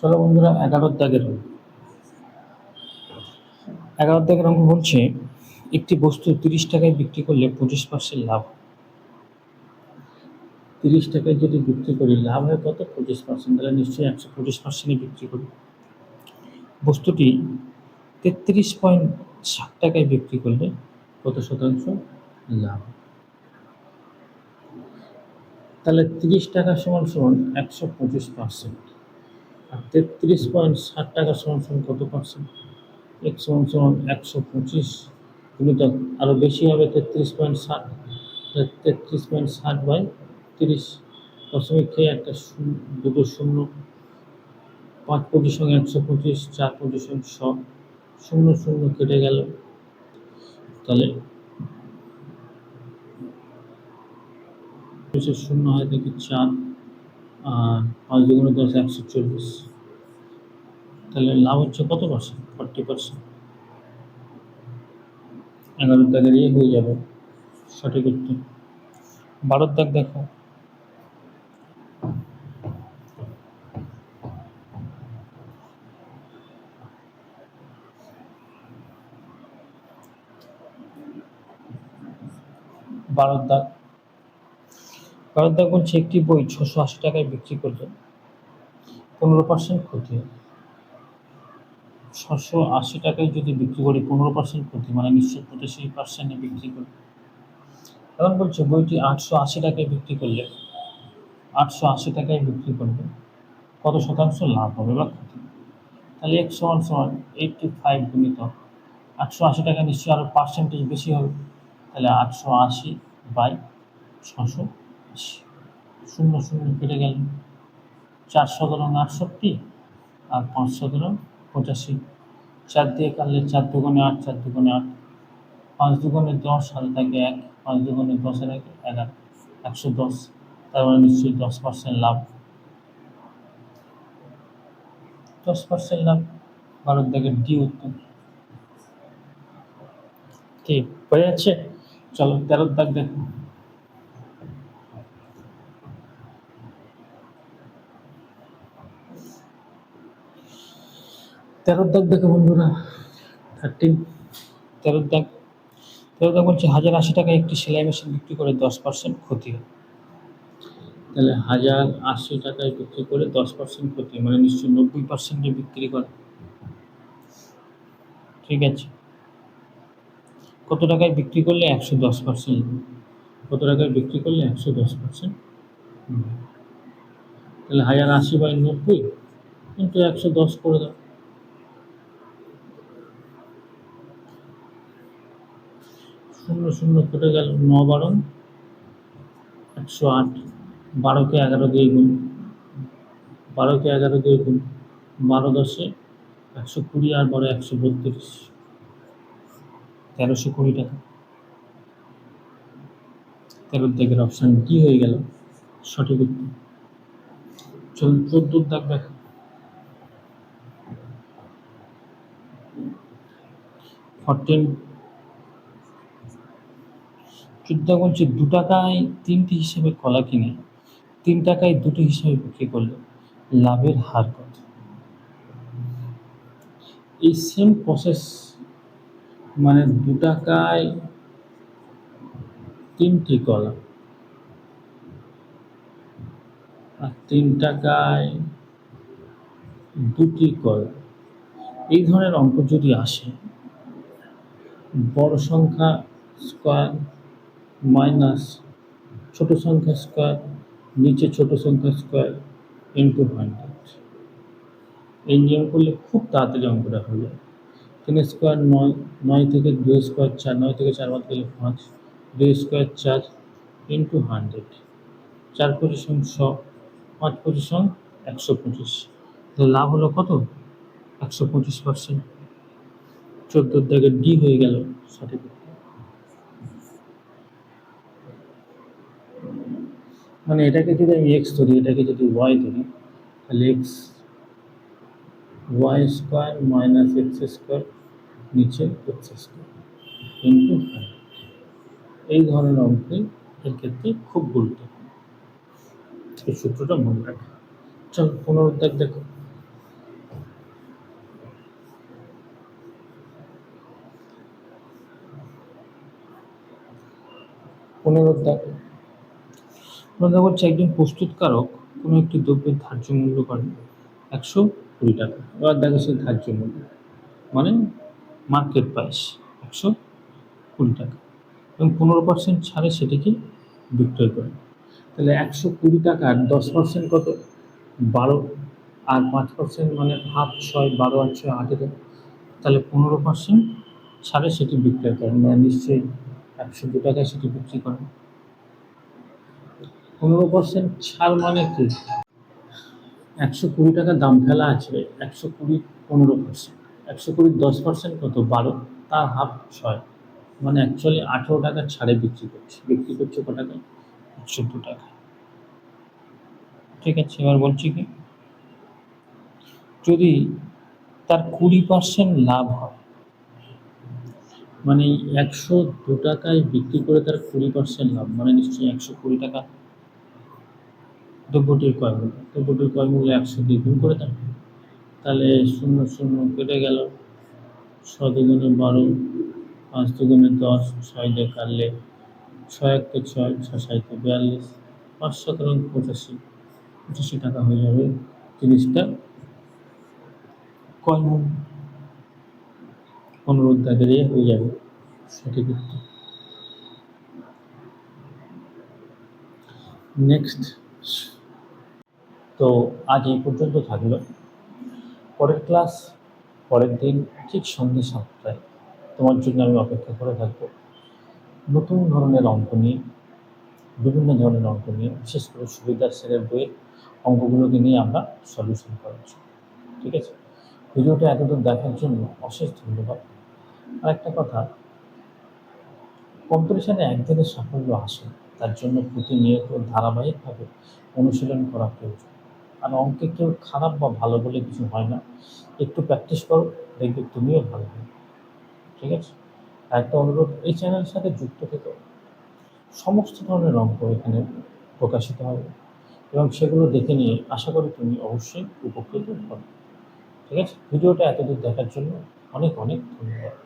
চলো বন্ধুরা, 11 দাগের অঙ্ক বলছে একটি বস্তু 30 টাকায় বিক্রি করলে 25% লাভ। 30 টাকায় যদি বিক্রি করি লাভ হয় কত? 25%। তাহলে নিশ্চয়ই 125%-এ বিক্রি করি। বস্তুটি 33.7 টাকায় বিক্রি করলে কত শতাংশ লাভ? তাহলে 30 টাকা সমান সমান 125%, আর 33.7 টাকা সমান সমান কত পার্সেন্ট? এক সমান সমান 125 গুণিতক আরও বেশি হবে 33.7, 33.7/30, দশমিক খেয়ে একটা দুটো শূন্য, 5 সঙ্গে 125, 4 সঙ্গে 100, শূন্য শূন্য কেটে গেল। তাহলে শূন্য হয় থেকে 4, আর 5×10 140। তাহলে লাভ হচ্ছে কত পার্সেন্ট? 40%। 11 দাগের হয়ে যাবে সঠিক উত্তর। 12 দাগ দেখো। 12 দাগ বলছে একটি বই 680 টাকায় বিক্রি করলে 15% ক্ষতি হয়। 680 টাকায় যদি বিক্রি করি 15% ক্ষতি, মানে নিশ্চয় 85%-এ বিক্রি করি। এখন বলছে বইটি 880 টাকায় বিক্রি করলে 880 টাকায় বিক্রি করলে কত শতাংশ লাভ হবে বা ক্ষতি? তাহলে x সমান সমান 85 গুণিতক 880 টাকা, নিশ্চয়ই আরও পার্সেন্টেজ বেশি হবে। তাহলে 880/680, শূন্য শূন্য কেটে গেল, 4×68 আর 5×85, 4 দিয়ে কাটলে 4×2 = 8, 4×2 = 8, 5×2 = 10, হাতে থাকে 1, 5×2 = 10 এর 11, 110। তার মানে নিশ্চয়ই 10% লাভ। 10% লাভ। 12 দাগের ডি উত্তর। ঠিক হয়ে যাচ্ছে। চলো 13 দাগ দেখো। 13 দাগ দেখো বন্ধুরা। 13 দাগ বলছে 1080 টাকায় একটি সেলাই মেশিন বিক্রি করে 10% ক্ষতি হয়। তাহলে 1080 টাকায় বিক্রি করে 10% ক্ষতি, মানে নিশ্চয়ই 90%-এ বিক্রি করে। ঠিক আছে। কত টাকায় বিক্রি করলে 110%? কত টাকায় বিক্রি করলে 110%? তাহলে 1080/90 কিন্তু 110 করে দাও। শূন্য শূন্য কেটে গেল, 9×12 108, 12কে 11 দিয়ে গুণ, 12×10 120, আর 12 132, 1320 টাকা। 13 দাগের অপশান ডি হয়ে গেল সঠিক উত্তর। চলুন 14 দাগ দেখো। 14 বলছে 2 টাকায় 3টি হিসেবে কলা কিনে 3 টাকায় 2টি হিসেবে বিক্রি করলে লাভের হার কত? এই সেম প্রসেস, মানে 2 টাকায় 3টি কলা আর 3 টাকায় 2টি কলা, এই ধরনের অঙ্ক যদি আসে, বড় সংখ্যা স্কয়ার মাইনাস ছোট সংখ্যা স্কয়ার নিচে ছোট সংখ্যা স্কয়ার ইন্টু 100, এই নিয়ম করলে খুব তাড়াতাড়ি অঙ্কটা হয়ে যায়। 3 স্কয়ার 9, 9 থেকে 2 স্কয়ার 4, 9 থেকে 4 বাদ গেলে 5, 2 স্কয়ার 4 ইন্টু 100, 4 পজিশন 100, 5 পজিশন 125। লাভ হলো কত? 125%। 14 দাগের ডি হয়ে গেল সঠিক। মানে এটাকে যদি আমি এক্স ধরি, এটাকে যদি ওয়াই ধরি, তাহলে Y square minus X square নিচে এক্স স্কোয়ার ইন্টু 100। এই ধরনের অঙ্কে এর ক্ষেত্রে খুব গুরুত্বপূর্ণ এই সূত্রটা মনে রাখা। চল 15 দাগ দেখো। পুনরুদ্ধার পুনরুদ্ধার হচ্ছে একজন প্রস্তুতকারক কোনো একটি দ্রব্যের ধার্য মূল্য করেন 120 টাকা। এবার দেখো সেই ধার্য মূল্য মানে মার্কেট প্রাইস 120 টাকা এবং 15% ছাড়ে সেটিকে বিক্রয় করেন। তাহলে 120 টাকার 10% কত? 12, আর 5% মানে হাফ 6, 12 আর 6 18। তাহলে 15% ছাড়ে সেটি বিক্রয় করেন, মানে নিশ্চয়ই 102 টাকায় সেটি বিক্রি করেন। 15% ছাড় মানে কি? 120 টাকা দাম ফেলা আছে, 120 15%, 120 10% কত? 12, তার হাফ 6, মানে অ্যাকচুয়ালি 18 টাকা ছাড়ে বিক্রি করছে কত টাকা? 102 টাকা। ঠিক আছে, এবার বলছি কি, যদি তার 20% লাভ হয়, মানে 102 টাকায় বিক্রি করে তার 20% লাভ, মানে নিশ্চয়ই 120 টাকা দ্রব্যটির ক্রয় মূল্য। দ্রব্যটির ক্রয় মূল্য 100 দিয়ে গুণ করে দেন, তাহলে 0 0 কেটে গেল, 6 দুগুণে 12, 5 দুগুণে 10, 6 দিয়ে কাটলে 6 1 6, 6 7 42, 5 7 85 টাকা হয়ে যাবে জিনিসটা ক্রয় মূল্য। পুনরুদ্ধারের হয়ে যাবে সঠিক উত্তর। নেক্সট, তো আজ এই পর্যন্ত থাকলো। পরের ক্লাস পরের দিন ঠিক সন্ধ্যে 7টায় তোমার জন্য আমি অপেক্ষা করে থাকবো। নতুন ধরনের অঙ্ক নিয়ে, বিভিন্ন ধরনের অঙ্ক নিয়ে, বিশেষ করে সুবিধার স্যারের বইয়ের অঙ্কগুলোকে নিয়ে আমরা সলিউশন করার জন্য। ঠিক আছে, ভিডিওটা এতদূর দেখার জন্য অশেষ ধন্যবাদ। আর একটা কথা, কম্পিটিশনে একদিনের সাফল্য আসে, তার জন্য প্রতিনিয়ত ধারাবাহিকভাবে অনুশীলন করা প্রয়োজন। আর অঙ্কে কেউ খারাপ বা ভালো বলে কিছু হয় না, একটু প্র্যাকটিস করো, দেখবে তুমিও ভালো হবে। ঠিক আছে, আর একটা অনুরোধ, এই চ্যানেলের সাথে যুক্ত থেকো। সমস্ত ধরনের অঙ্ক এখানে প্রকাশিত হবে এবং সেগুলো দেখে নিয়ে আশা করি তুমি অবশ্যই উপকৃত হবে। ঠিক আছে, ভিডিওটা এতদূর দেখার জন্য অনেক অনেক ধন্যবাদ।